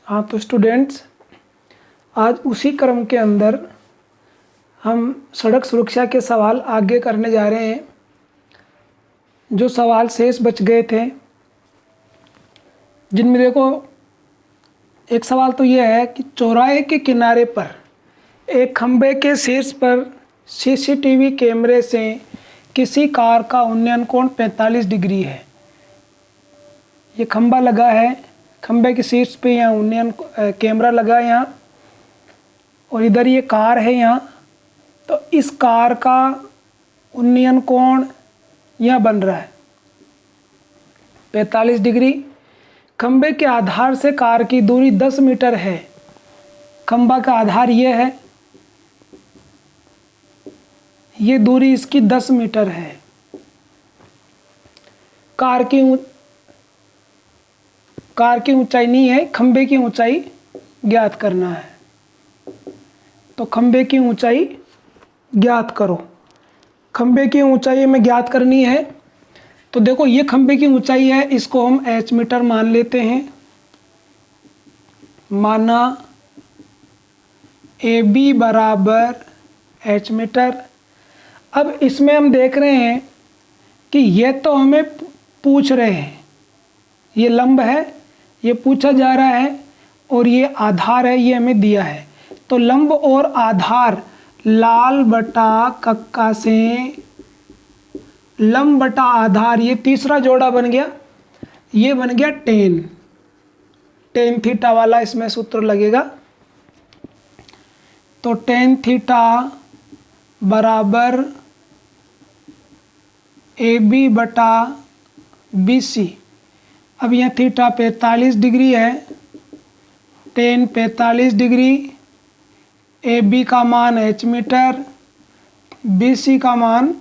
हाँ तो स्टूडेंट्स, आज उसी क्रम के अंदर हम सड़क सुरक्षा के सवाल आगे करने जा रहे हैं। जो सवाल शेष बच गए थे, जिनमें देखो एक सवाल तो यह है कि चौराहे के किनारे पर एक खंबे के शीर्ष पर सीसीटीवी कैमरे से किसी कार का उन्नयन कोण 45 डिग्री है। ये खंबा लगा है, खंबे के शीर्ष पे यहाँ उन्नयन कैमरा लगा है यहाँ, और इधर ये कार है यहाँ। तो इस कार का उन्नयन कोण यह बन रहा है 45 डिग्री। खंबे के आधार से कार की दूरी 10 मीटर है। खंबा का आधार ये है, ये दूरी इसकी 10 मीटर है। कार की ऊंचाई नहीं है, खंबे की ऊंचाई ज्ञात करना है। तो खंबे की ऊंचाई ज्ञात करो। खंबे की ऊंचाई हमें ज्ञात करनी है। तो देखो ये खंबे की ऊंचाई है, इसको हम h मीटर मान लेते हैं। माना AB बराबर h मीटर। अब इसमें हम देख रहे हैं कि ये तो हमें पूछ रहे हैं, ये लंब है, ये पूछा जा रहा है, और ये आधार है, ये हमें दिया है। तो लंब और आधार लाल बटा कक्का से लंब बटा आधार, ये तीसरा जोड़ा बन गया, ये बन गया टेन थीटा वाला इसमें सूत्र लगेगा। तो टेन थीटा बराबर AB बटा BC। अब यह थीटा 45 डिग्री है, टेन 45 डिग्री, AB का मान h मीटर, BC का मान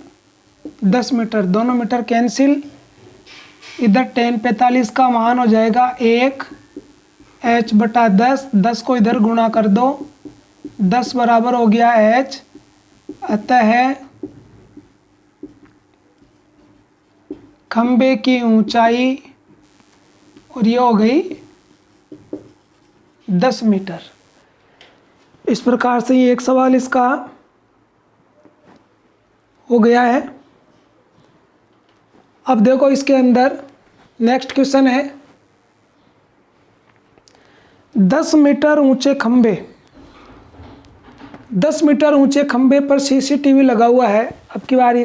10 मीटर, दोनों मीटर कैंसिल। इधर टेन 45 का मान हो जाएगा 1 h बटा 10, 10 को इधर गुणा कर दो, 10 बराबर हो गया h। अतः खंबे की ऊंचाई, और ये हो गई 10 मीटर। इस प्रकार से ये एक सवाल इसका हो गया है। अब देखो इसके अंदर नेक्स्ट क्वेश्चन है, 10 मीटर ऊंचे खंबे, 10 मीटर ऊंचे खंबे पर सीसीटीवी लगा हुआ है। अब की बार ये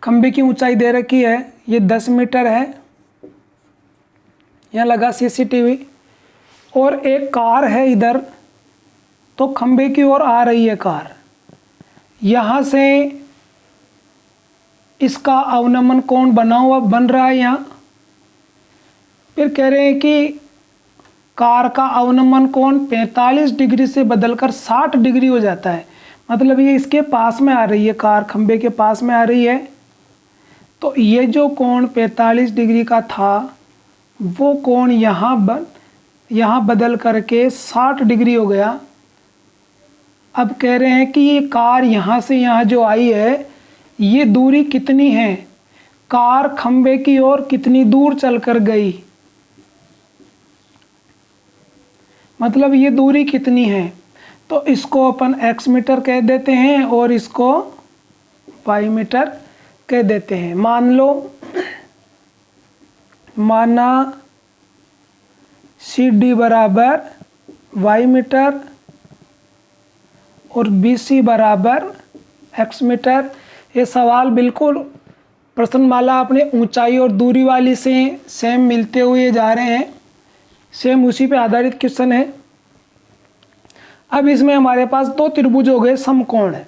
खंबे की ऊंचाई दे रखी है, ये 10 मीटर है, यहाँ लगा सीसीटीवी, और एक कार है इधर, तो खंबे की ओर आ रही है कार, यहाँ से इसका अवनमन कोण बन रहा है यहाँ। फिर कह रहे हैं कि कार का अवनमन कोण 45 डिग्री से बदलकर 60 डिग्री हो जाता है। मतलब ये इसके पास में आ रही है कार, खंबे के पास में आ रही है। तो ये जो कोण 45 डिग्री का था, वो कोण यहाँ बदल करके 60 डिग्री हो गया। अब कह रहे हैं कि ये कार यहाँ से यहाँ जो आई है, ये दूरी कितनी है, कार खंबे की ओर कितनी दूर चलकर गई, मतलब ये दूरी कितनी है। तो इसको अपन x मीटर कह देते हैं और इसको y मीटर कह देते हैं। माना CD बराबर y मीटर और BC बराबर x मीटर। ये सवाल बिल्कुल प्रश्नमाला अपने ऊंचाई और दूरी वाली से सेम मिलते हुए जा रहे हैं, सेम उसी पे आधारित क्वेश्चन है। अब इसमें हमारे पास दो त्रिभुज हो गए समकोण है,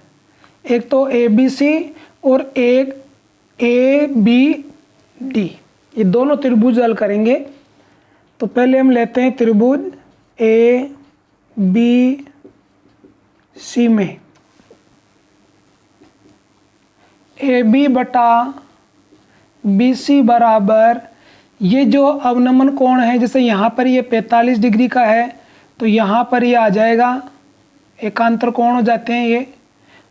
एक तो ABC और एक ABD। ये दोनों त्रिभुज हल करेंगे। तो पहले हम लेते हैं त्रिभुज ABC में AB बटा BC बराबर, ये जो अवनमन कोण है, जैसे यहाँ पर ये 45 डिग्री का है, तो यहाँ पर ये आ जाएगा, एकांतर कोण हो जाते हैं ये,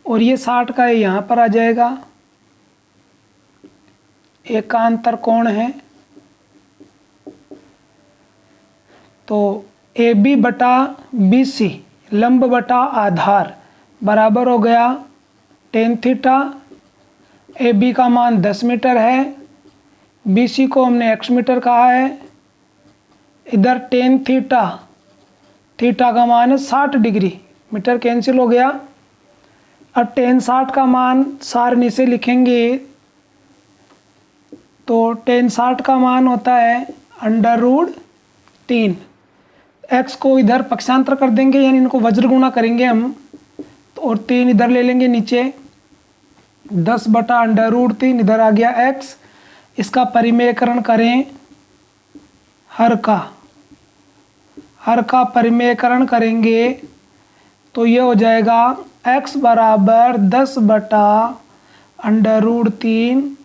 और ये 60 का है, यहाँ पर आ जाएगा, एकांतर कोण है। तो ए बी बटा बी सी लंब बटा आधार बराबर हो गया टेन थीटा। ए बी का मान 10 मीटर है, बी सी को हमने x मीटर कहा है। इधर टेन थीटा, थीटा का मान है 60 डिग्री, मीटर कैंसिल हो गया। अब टेन 60 का मान सारणी से लिखेंगे तो टेन 60 का मान होता है √3। x को इधर पक्षांतर कर देंगे यानी इनको वज्र गुणा करेंगे हम, तो और 3 इधर ले लेंगे नीचे, 10 बटा √3 इधर आ गया x। इसका परिमेयकरण करें, हर का परिमेयकरण करेंगे तो ये हो जाएगा x बराबर 10 बटा √3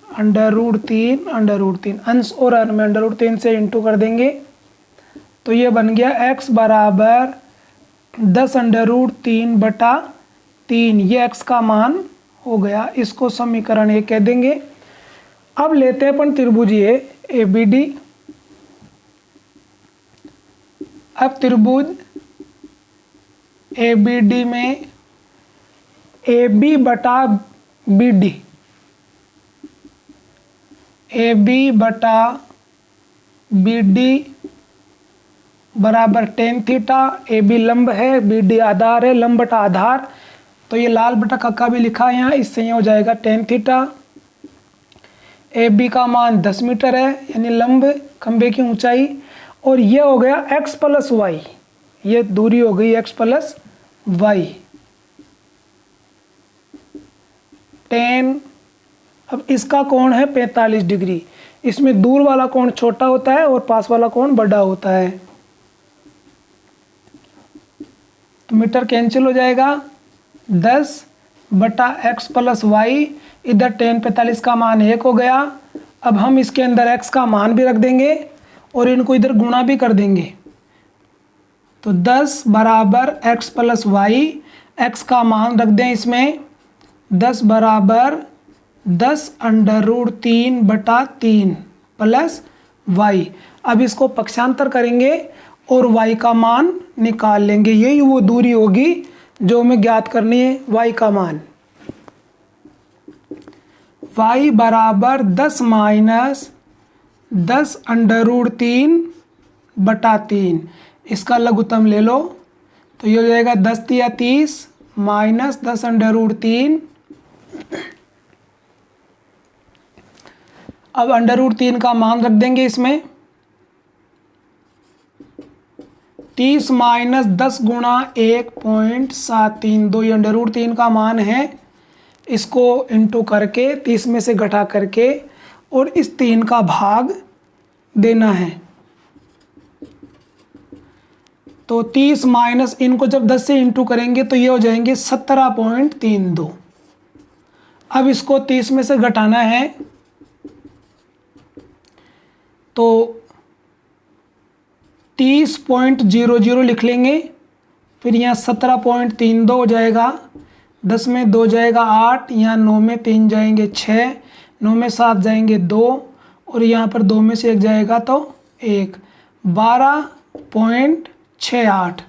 अंश और हर में √3 से इंटू कर देंगे तो ये बन गया x बराबर 10 √3 बटा 3। ये x का मान हो गया, इसको समीकरण 1 कह देंगे। अब लेते हैं अपन त्रिभुज ए बी डी। अब त्रिभुज ए बी डी में ए बी बटा बी डी, ए बी बटा बी डी बराबर टेन थीटा। ए बी लंब है, बी डी आधार है, लंब बटा आधार, तो ये लाल बटा कक्का भी लिखा है यहाँ, इससे ये हो जाएगा टेन थीटा। ए बी का मान 10 मीटर है यानी लंब खंभे की ऊंचाई, और ये हो गया x प्लस वाई, ये दूरी हो गई x प्लस वाई 10। अब इसका कोण है 45 डिग्री, इसमें दूर वाला कोण छोटा होता है और पास वाला कोण बड़ा होता है, तो मीटर कैंसिल हो जाएगा। 10 बटा x प्लस वाई, इधर टेन 45 का मान 1 हो गया। अब हम इसके अंदर x का मान भी रख देंगे और इनको इधर गुणा भी कर देंगे, तो 10 बराबर x प्लस वाई, x का मान रख दें इसमें, 10 बराबर 10 √3 बटा 3 प्लस y। अब इसको पक्षांतर करेंगे और y का मान निकाल लेंगे, यही वो दूरी होगी जो हमें ज्ञात करनी है, y का मान। y बराबर 10 माइनस 10 √3 बटा 3, इसका लघुत्तम ले लो तो ये हो जाएगा 10 तिया 30 माइनस 10 √3। अब √3 का मान रख देंगे इसमें, 30 माइनस 10 गुणा 1.732, ये √3 का मान है, इसको इंटू करके 30 में से घटा करके और इस 3 का भाग देना है, तो 30 माइनस इनको जब 10 से इंटू करेंगे तो ये हो जाएंगे 17.32। अब इसको 30 में से घटाना है तो 30.00 लिख लेंगे, फिर यहाँ 17.32 हो जाएगा, 10 में 2 जाएगा 8, यहाँ 9 में 3 जाएंगे 6, 9 में 7 जाएंगे 2 और यहाँ पर 2 में से 1 जाएगा तो 1, 12.68।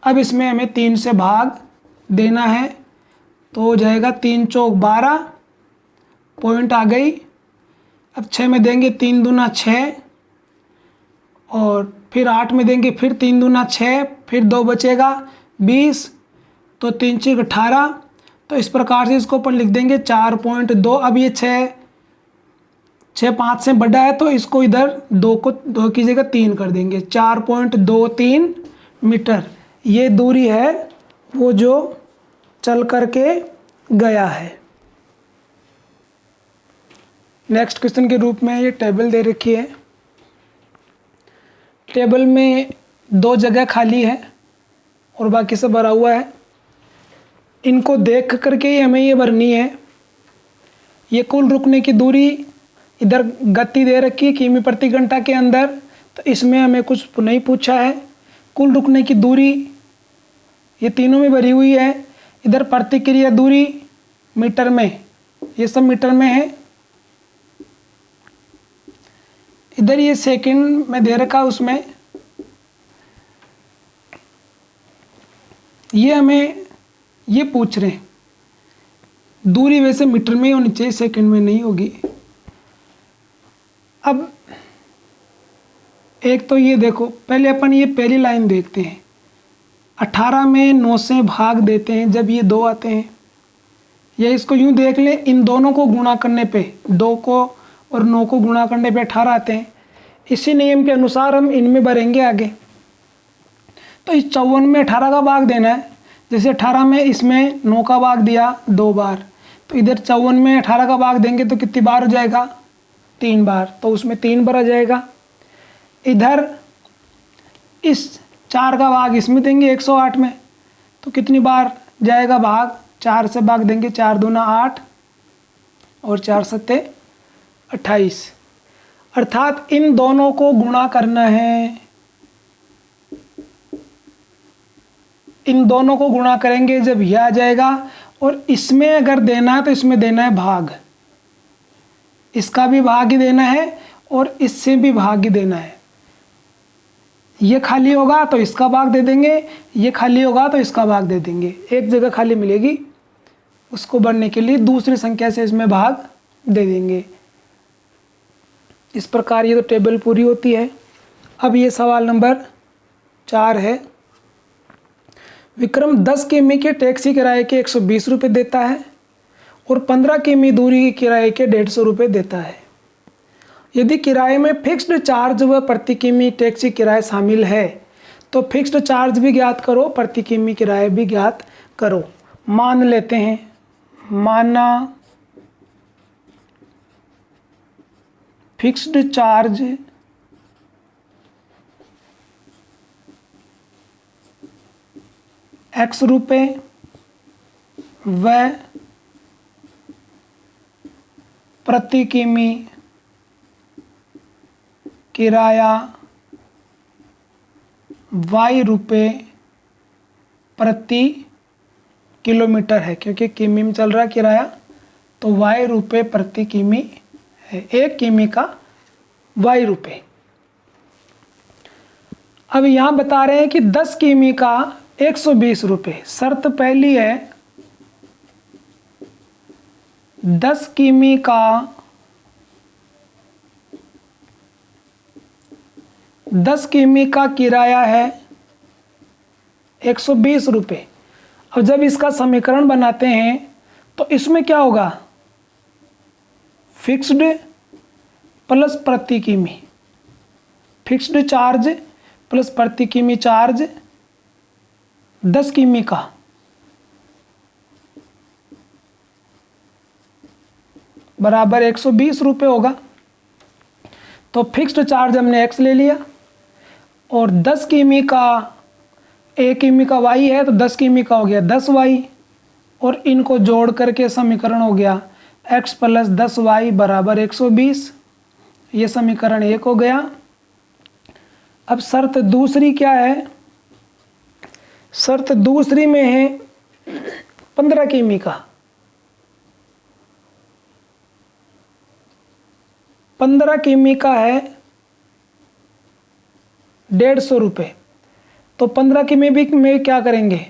अब इसमें हमें 3 से भाग देना है तो हो जाएगा 3 चौक 12, पॉइंट आ गई। अब 6 में देंगे 3 दूना 6 और फिर 8 में देंगे फिर 3 दूना 6, फिर 2 बचेगा 20, तो 3 चौक 18। तो इस प्रकार से इसको अपन लिख देंगे 4.2। अब ये 6 5 से बड़ा है तो इसको इधर 2 को 2 की जगह 3 कर देंगे, 4.23 मीटर ये दूरी है वो जो चल करके गया है। नेक्स्ट क्वेश्चन के रूप में ये टेबल दे रखी है, टेबल में 2 जगह खाली है और बाकी सब भरा हुआ है, इनको देख करके ही हमें ये भरनी है। ये कुल रुकने की दूरी, इधर गति दे रखी है किमी प्रति घंटा के अंदर, तो इसमें हमें कुछ नहीं पूछा है। कुल रुकने की दूरी ये तीनों में भरी हुई है, इधर प्रतिक्रिया दूरी मीटर में, ये सब मीटर में है, इधर ये सेकंड में दे रखा उसमें ये हमें ये पूछ रहे हैं, दूरी वैसे मीटर में ही होनी चाहिए, सेकंड में नहीं होगी। अब एक तो ये देखो, पहले अपन ये पहली लाइन देखते हैं। 18 में 9 से भाग देते हैं जब ये 2 आते हैं, या इसको यूँ देख ले, इन दोनों को गुणा करने पे 2 को और 9 को गुणा करने पे 18 आते हैं। इसी नियम के अनुसार हम इनमें भरेंगे आगे। तो इस 54 में 18 का भाग देना है। जैसे 18 में इसमें 9 का भाग दिया 2 बार, तो इधर 54 में 18 का भाग देंगे तो कितनी बार हो जाएगा? 3 बार, तो उसमें 3 बार आ जाएगा। इधर इस 4 का भाग इसमें देंगे 108 में, तो कितनी बार जाएगा भाग? 4 से भाग देंगे, 4 दूना 8 और 4 सत्ते 28। अर्थात इन दोनों को गुणा करना है, इन दोनों को गुणा करेंगे जब यह आ जाएगा, और इसमें अगर देना है तो इसमें देना है भाग, इसका भी भाग ही देना है और इससे भी भाग ही देना है। ये खाली होगा तो इसका भाग दे देंगे, ये खाली होगा तो इसका भाग दे देंगे। एक जगह खाली मिलेगी, उसको भरने के लिए दूसरी संख्या से इसमें भाग दे देंगे। इस प्रकार ये तो टेबल पूरी होती है। अब ये सवाल नंबर 4 है। विक्रम 10 किमी के टैक्सी किराए के 120 रुपये देता है और 15 किमी दूरी के किराए के 150 रुपये देता है। यदि किराए में फिक्स्ड चार्ज व प्रति किमी टैक्सी किराया शामिल है तो फिक्स्ड चार्ज भी ज्ञात करो, प्रति किमी किराया भी ज्ञात करो। मान लेते हैं, माना फिक्स्ड चार्ज x रुपये व प्रति किमी किराया y रुपये प्रति किलोमीटर है, क्योंकि किमी में चल रहा है किराया, तो y रुपये प्रति किमी है। 1 किमी का y रुपये। अब यहाँ बता रहे हैं कि 10 किमी का 120 रुपये। शर्त पहली है 10 किमी का 10 किमी का किराया है 120 रुपये। अब जब इसका समीकरण बनाते हैं तो इसमें क्या होगा? फिक्स्ड प्लस प्रति किमी, फिक्स्ड चार्ज प्लस प्रति किमी चार्ज 10 किमी का बराबर 120 रुपये होगा। तो फिक्स्ड चार्ज हमने x ले लिया और 10 किमी का 1 किमी का y है, तो 10 किमी का हो गया 10y, और इनको जोड़ करके समीकरण हो गया x प्लस 10y बराबर 120। ये समीकरण 1 हो गया। अब शर्त दूसरी क्या है? शर्त दूसरी में है 15 किमी का, 15 किमी का है 150 रुपये। तो 15 किमी भी में क्या करेंगे?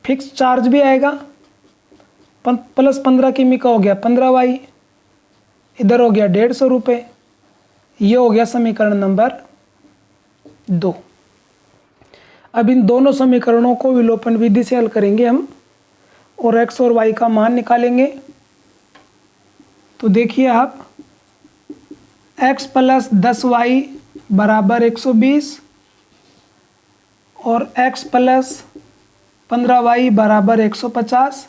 फिक्स चार्ज भी आएगा, प्लस 15 किमी का हो गया 15y, इधर हो गया 150 रुपये। ये हो गया समीकरण नंबर 2। अब इन दोनों समीकरणों को विलोपन विधि से हल करेंगे हम और x और y का मान निकालेंगे। तो देखिए आप, x प्लस 10y बराबर 120 और x प्लस 15y बराबर 150।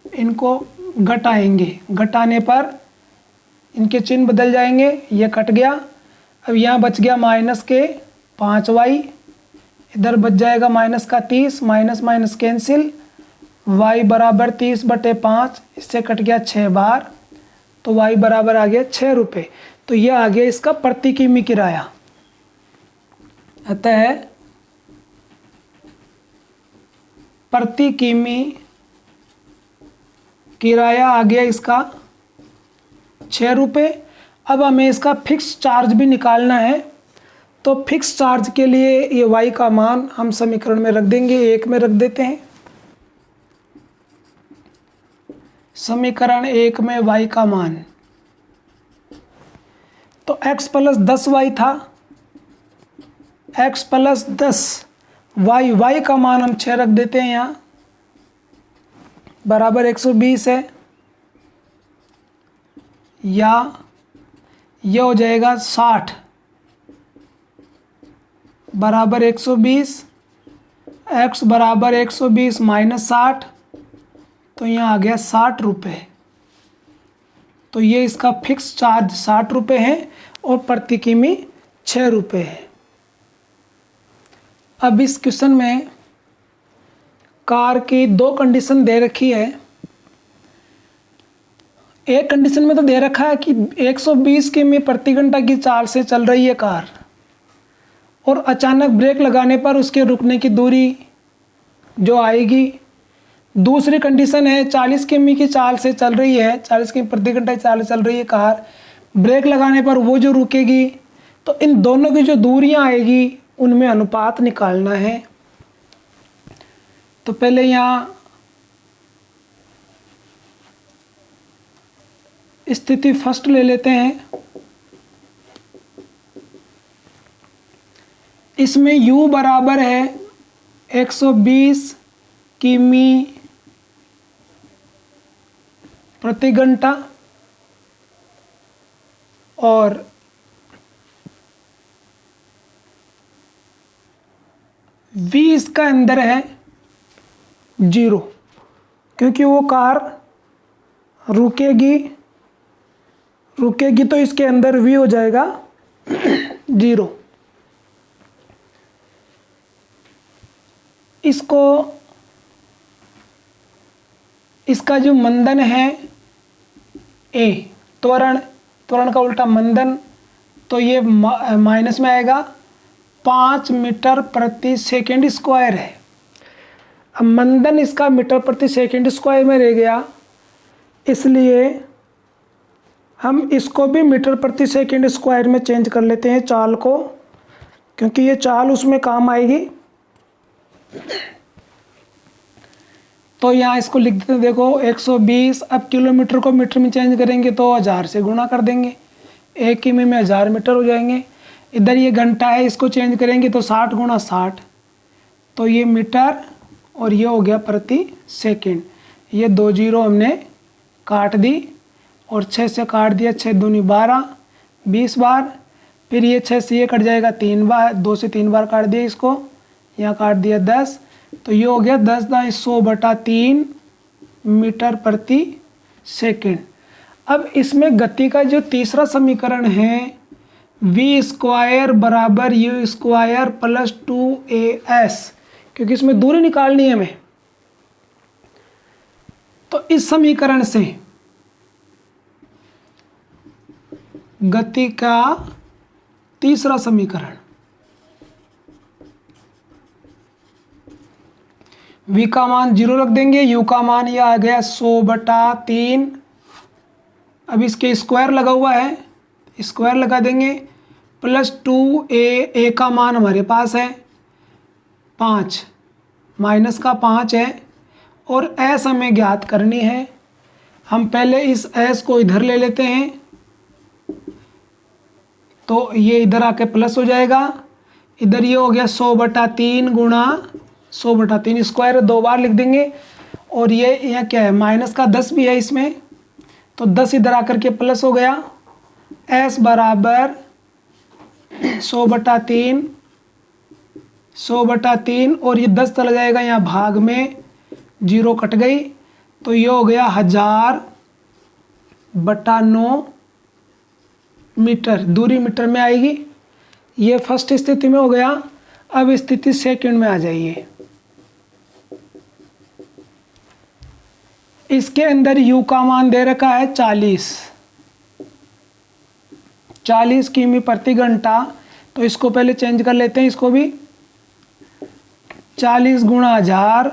इनको घटाएंगे, घटाने पर इनके चिन्ह बदल जाएंगे, ये कट गया। अब यहाँ बच गया माइनस के 5y, इधर बच जाएगा माइनस का 30, माइनस माइनस कैंसिल, y बराबर 30/5, इससे कट गया 6 बार, तो y बराबर आ गया 6 रुपये। तो यह आ गया इसका प्रति किमी किराया। अतः प्रति किमी किराया आ गया इसका 6 रुपये। अब हमें इसका फिक्स चार्ज भी निकालना है, तो फिक्स चार्ज के लिए ये y का मान हम समीकरण में रख देंगे, 1 में रख देते हैं। समीकरण 1 में y का मान, तो x प्लस 10y था, x प्लस 10 y का मान हम 6 रख देते हैं यहाँ, बराबर 120 है, या यह हो जाएगा 60 बराबर 120, x बराबर 120 माइनस 60, तो यहाँ आ गया 60 रुपये। तो ये इसका फिक्स चार्ज 60 रुपये है और प्रति किमी 6 रुपये है। अब इस क्वेश्चन में कार की दो कंडीशन दे रखी है। एक कंडीशन में तो दे रखा है कि 120 किमी प्रति घंटा की चाल से चल रही है कार, और अचानक ब्रेक लगाने पर उसके रुकने की दूरी जो आएगी। दूसरी कंडीशन है 40 किमी की चाल से चल रही है, 40 किमी प्रति घंटा की चाल से चल रही है कार, ब्रेक लगाने पर वो जो रुकेगी। तो इन दोनों की जो दूरियां आएगी उनमें अनुपात निकालना है। तो पहले यहाँ स्थिति फर्स्ट ले लेते हैं। इसमें u बराबर है 120 किमी प्रति घंटा और v इसका अंदर है 0, क्योंकि वो कार रुकेगी तो इसके अंदर v हो जाएगा 0। इसका जो मंदन है a, त्वरण का उल्टा मंदन, तो ये माइनस में आएगा, 5 मीटर प्रति सेकंड स्क्वायर है। अब मंदन इसका मीटर प्रति सेकंड स्क्वायर में रह गया, इसलिए हम इसको भी मीटर प्रति सेकंड स्क्वायर में चेंज कर लेते हैं चाल को, क्योंकि ये चाल उसमें काम आएगी। तो यहाँ इसको लिख देते हैं, देखो 120। अब किलोमीटर को मीटर में चेंज करेंगे तो 1000 से गुणा कर देंगे, 1 किमी में 1000 मीटर हो जाएंगे। इधर ये घंटा है, इसको चेंज करेंगे तो 60 गुणा 60, तो ये मीटर और ये हो गया प्रति सेकंड। ये 2 जीरो हमने काट दी और 6 से काट दिया, 6 दूनी 12, 20 बार। फिर ये 6 से ये कट जाएगा 3 बार, 2 से 3 बार काट दिया इसको, यहाँ काट दिया 10, तो ये हो गया 10/100/3 मीटर प्रति सेकंड। अब इसमें गति का जो तीसरा समीकरण है v² बराबर u² प्लस 2as, क्योंकि इसमें दूरी निकालनी है हमें। तो इस समीकरण से गति का तीसरा समीकरण v का मान 0 रख देंगे, u का मान यह आ गया 100/3। अब इसके स्क्वायर लगा हुआ है, स्क्वायर लगा देंगे, प्लस 2a का मान हमारे पास है 5, माइनस का 5 है, और s हमें ज्ञात करनी है। हम पहले इस s को इधर ले लेते हैं, तो ये इधर आके प्लस हो जाएगा, इधर ये हो गया 100/3 गुणा 100/3 स्क्वायर 2 बार लिख देंगे, और ये यहाँ क्या है, माइनस का 10 भी है इसमें, तो 10 इधर आकर के प्लस हो गया। s बराबर 100/3 और ये 10 चला जाएगा यहाँ भाग में, 0 कट गई, तो ये हो गया 1000/9 मीटर। दूरी मीटर में आएगी। ये फर्स्ट स्थिति में हो गया। अब स्थिति सेकंड में आ जाइए। इसके अंदर u का मान दे रखा है 40 किमी प्रति घंटा, तो इसको पहले चेंज कर लेते हैं, इसको भी 40 गुणा 1000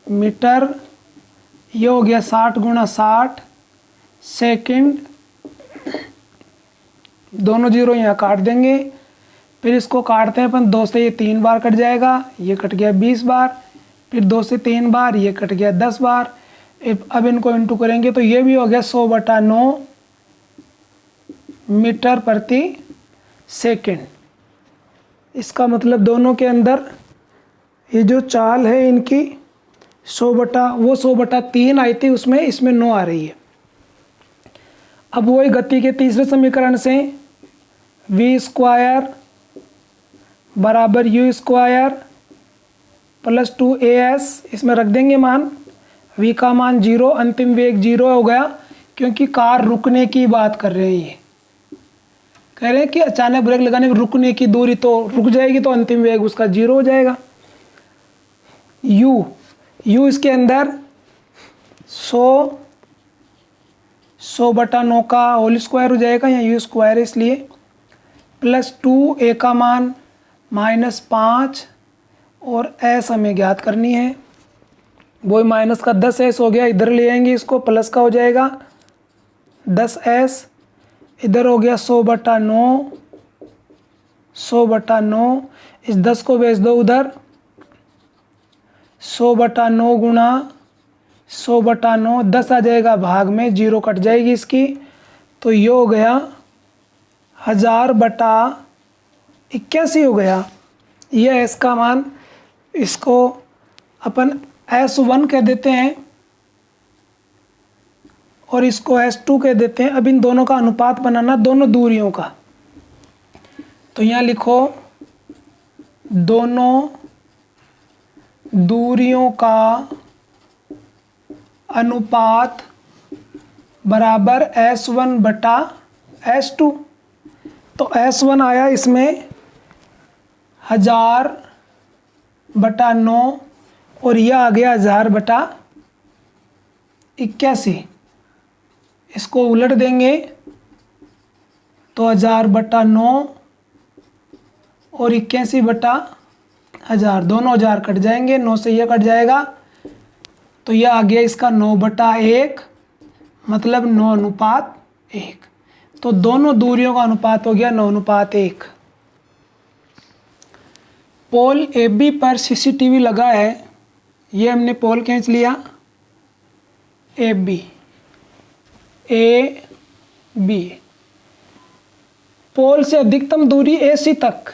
मीटर, ये हो गया 60 गुणा 60 सेकंड। दोनों जीरो यहाँ काट देंगे, फिर इसको काटते हैं अपन, 2 से ये 3 बार कट जाएगा, ये कट गया 20 बार, फिर 2 से 3 बार, ये कट गया 10 बार, अब इनको इंटू करेंगे तो ये भी हो गया 100/9 मीटर प्रति सेकंड। इसका मतलब दोनों के अंदर ये जो चाल है इनकी 100/3 आई थी उसमें, इसमें 9 आ रही है। अब वही गति के तीसरे समीकरण से v² बराबर u² प्लस 2as, इसमें रख देंगे मान, v का मान 0, अंतिम वेग 0 हो गया क्योंकि कार रुकने की बात कर रहे हैं। कह रहे हैं कि अचानक ब्रेक लगाने में रुकने की दूरी, तो रुक जाएगी तो अंतिम वेग उसका 0 हो जाएगा। u इसके अंदर 100/9 का होल स्क्वायर हो जाएगा, या u² है इसलिए, प्लस 2a का मान -5 और s हमें ज्ञात करनी है, वही माइनस का 10s हो गया, इधर ले आएंगे इसको, प्लस का हो जाएगा 10s, इधर हो गया 100/9, इस 10 को भेज दो उधर, 100/9 गुणा 100/9, 10 आ जाएगा भाग में, 0 कट जाएगी इसकी, तो ये हो गया 1000/81 हो गया। यह s का मान, इसको अपन S1 कह देते हैं और इसको S2 कह देते हैं। अब इन दोनों का अनुपात बनाना दोनों दूरियों का, तो यहाँ लिखो दोनों दूरियों का अनुपात बराबर S1/S2। तो S1 आया इसमें 1000/9 और यह आ गया 1000/81। इसको उलट देंगे तो 1000/9 और 81/1000, दोनों 1000 कट जाएंगे, 9 से यह कट जाएगा, तो यह आ गया इसका 9/1, मतलब 9:1। तो दोनों दूरियों का अनुपात हो गया 9:1। पोल AB पर CCTV लगा है, ये हमने पोल खींच लिया AB, पोल से अधिकतम दूरी AC तक,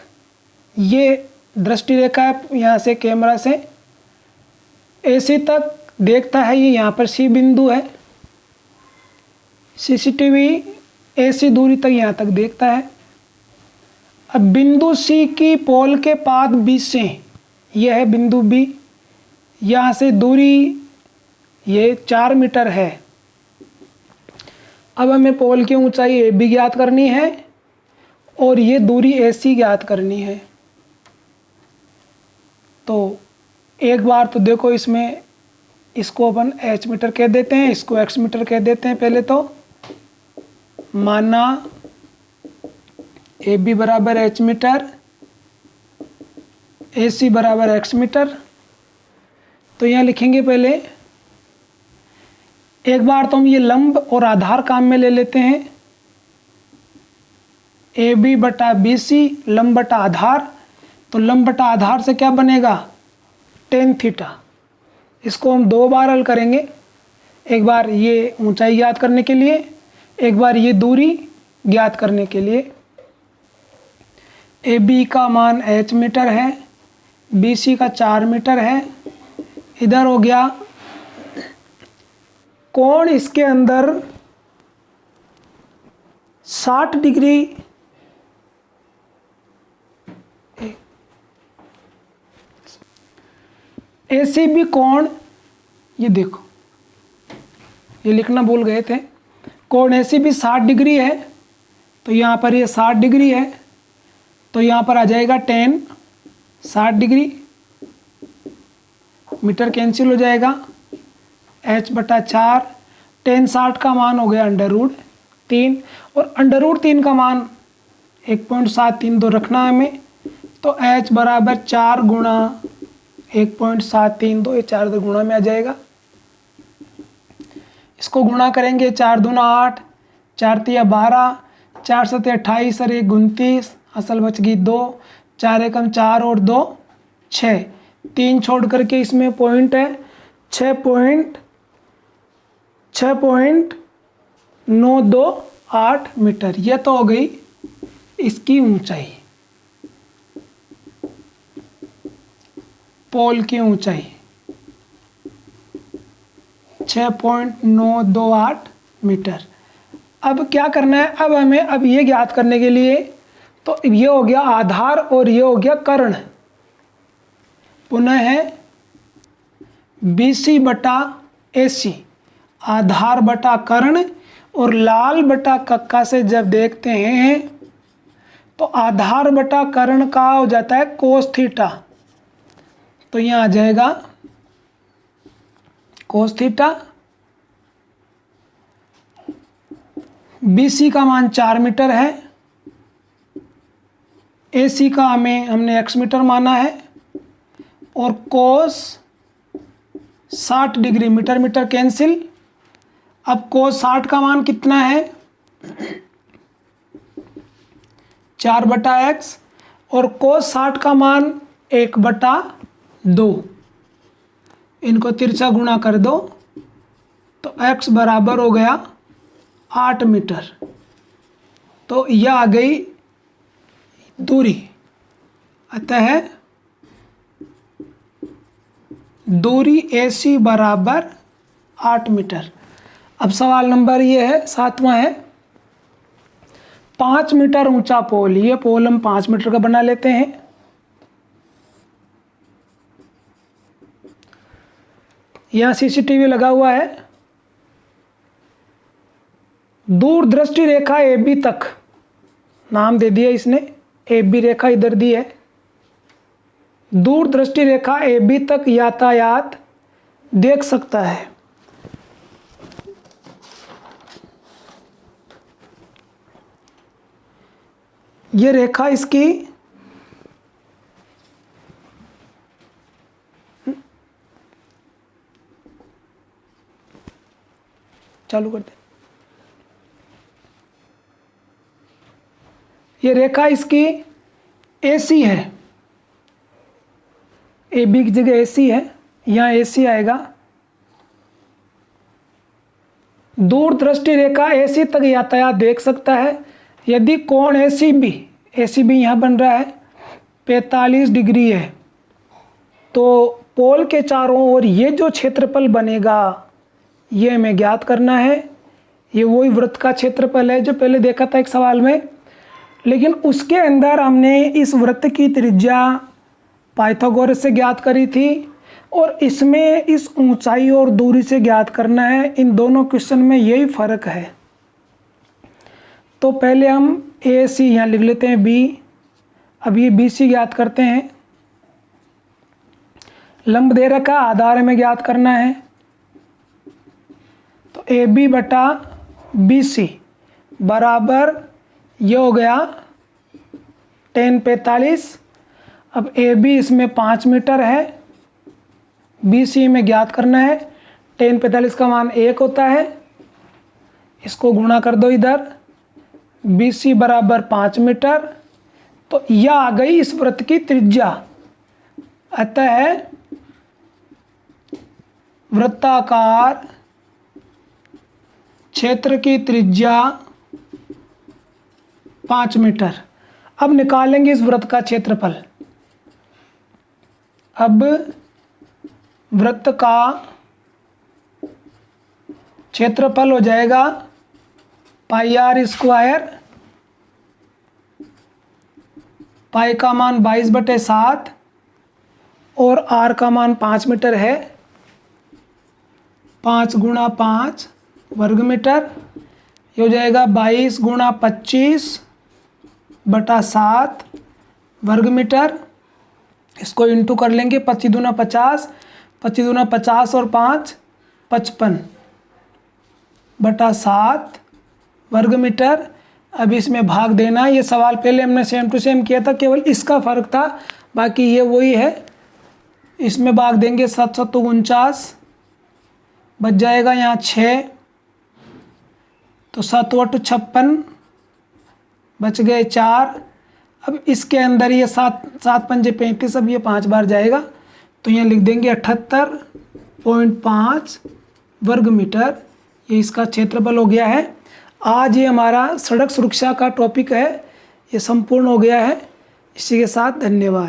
ये दृष्टि रेखा है यहाँ से कैमरा से AC तक देखता है, ये यहाँ पर C बिंदु है, CCTV AC दूरी तक यहाँ तक देखता है। अब बिंदु C की पोल के पाद B से, यह है बिंदु B, यहाँ से दूरी ये 4 मीटर है। अब हमें पोल की ऊंचाई AB ज्ञात करनी है और ये दूरी AC ज्ञात करनी है। तो एक बार तो देखो, इसमें इसको अपन H मीटर कह देते हैं, इसको X मीटर कह देते हैं। पहले तो माना AB बराबर H मीटर, AC बराबर X मीटर, तो यहाँ लिखेंगे पहले, एक बार तो हम ये लंब और आधार काम में ले लेते हैं, AB/BC लंब/आधार, तो लंब/आधार से क्या बनेगा, tan थीटा। इसको हम 2 बार हल करेंगे, एक बार ये ऊंचाई ज्ञात करने के लिए, एक बार ये दूरी ज्ञात करने के लिए। AB का मान H मीटर है, BC का 4 मीटर है, इधर हो गया कोण इसके अंदर 60 डिग्री, ACB कोण, ये देखो, ये लिखना भूल गए थे, कोण ACB 60 डिग्री है, तो यहाँ पर ये 60 डिग्री है, तो यहाँ पर आ जाएगा tan 60 डिग्री, मीटर कैंसिल हो जाएगा, H/4, tan 60 का मान हो गया √3, और √3 का मान 1.732 रखना है हमें, तो H बराबर 4 गुणा 1.732, ये 4 गुणा में आ जाएगा। इसको गुणा करेंगे, 4 दूना 8, 4 तिया 12, 4 सत्या 28 और 1 29, असल बच गई 2, 4 एकम 4 और 2 6, 3 छोड़ करके इसमें पॉइंट है 6.5 6.928 मीटर। यह तो हो गई इसकी ऊंचाई, पोल की ऊंचाई 6.928 मीटर। अब क्या करना है, अब हमें अब ये ज्ञात करने के लिए, तो ये हो गया आधार और ये हो गया कर्ण। पुनः है BC बटा AC, आधार बटा कर्ण, और लाल बटा कक्का से जब देखते हैं तो आधार बटा कर्ण का हो जाता है कोस थीटा। तो यहाँ आ जाएगा कोस थीटा। BC का मान 4 मीटर है, AC का हमने x मीटर माना है, और कोस 60 डिग्री, मीटर मीटर कैंसिल। अब कोस 60 का मान कितना है 4/x, और कोस 60 का मान 1/2। इनको तिरछा गुणा कर दो तो x बराबर हो गया 8 मीटर। तो यह आ गई दूरी। अतः दूरी AC बराबर 8 मीटर। अब सवाल नंबर ये है 7वां है, 5 मीटर ऊंचा पोल। ये पोल हम 5 मीटर का बना लेते हैं। यहाँ CCTV लगा हुआ है। दूरदृष्टि रेखा AB तक, नाम दे दिया इसने, AB रेखा इधर दी है। दूरदृष्टि रेखा AB तक यातायात देख सकता है। ये रेखा इसकी चालू कर दे। ये रेखा इसकी AC है, AB की जगह AC है, यहाँ AC आएगा। दूरदृष्टि रेखा AC तक यातायात देख सकता है यदि कोण ACB यहाँ बन रहा है 45 डिग्री है। तो पोल के चारों ओर ये जो क्षेत्रफल बनेगा ये हमें ज्ञात करना है। ये वही वृत्त का क्षेत्रफल है जो पहले देखा था एक सवाल में, लेकिन उसके अंदर हमने इस वृत्त की त्रिज्या पाइथागोरस से ज्ञात करी थी, और इसमें इस ऊंचाई और दूरी से ज्ञात करना है। इन दोनों क्वेश्चन में यही फर्क है। तो पहले हम AC यहाँ लिख लेते हैं B। अब ये BC ज्ञात करते हैं। लंब दे रखा, आधार हमें ज्ञात करना है। तो AB बटा BC बराबर ये हो गया 1045। अब AB इसमें 5 मीटर है, BC में ज्ञात करना है। 1045 का मान 1 होता है, इसको गुणा कर दो इधर। BC बराबर 5 मीटर। तो यह आ गई इस वृत्त की त्रिज्या। अतः वृत्ताकार क्षेत्र की त्रिज्या 5 मीटर। अब निकालेंगे इस वृत्त का क्षेत्रफल। अब वृत्त का क्षेत्रफल हो जाएगा πr²। पाई का मान 22/7 और r का मान 5 मीटर है। 5 × 5 वर्ग मीटर। ये हो जाएगा 22 × 25/7 वर्ग मीटर। इसको इंटू कर लेंगे, 25 दूना 50, 25 दूना 50 और 5 55/7 वर्ग मीटर। अब इसमें भाग देना। ये सवाल पहले हमने सेम टू सेम किया था, केवल इसका फ़र्क था, बाकी ये वही है। इसमें भाग देंगे 7 7 49, बच जाएगा यहाँ 6, तो 7 8 56, बच गए 4। अब इसके अंदर ये 7 7 पंजे 35, अब ये 5 बार जाएगा, तो यहाँ लिख देंगे 78.5 वर्ग मीटर। ये इसका क्षेत्रफल हो गया है। आज ये हमारा सड़क सुरक्षा का टॉपिक है, ये संपूर्ण हो गया है। इसी के साथ धन्यवाद।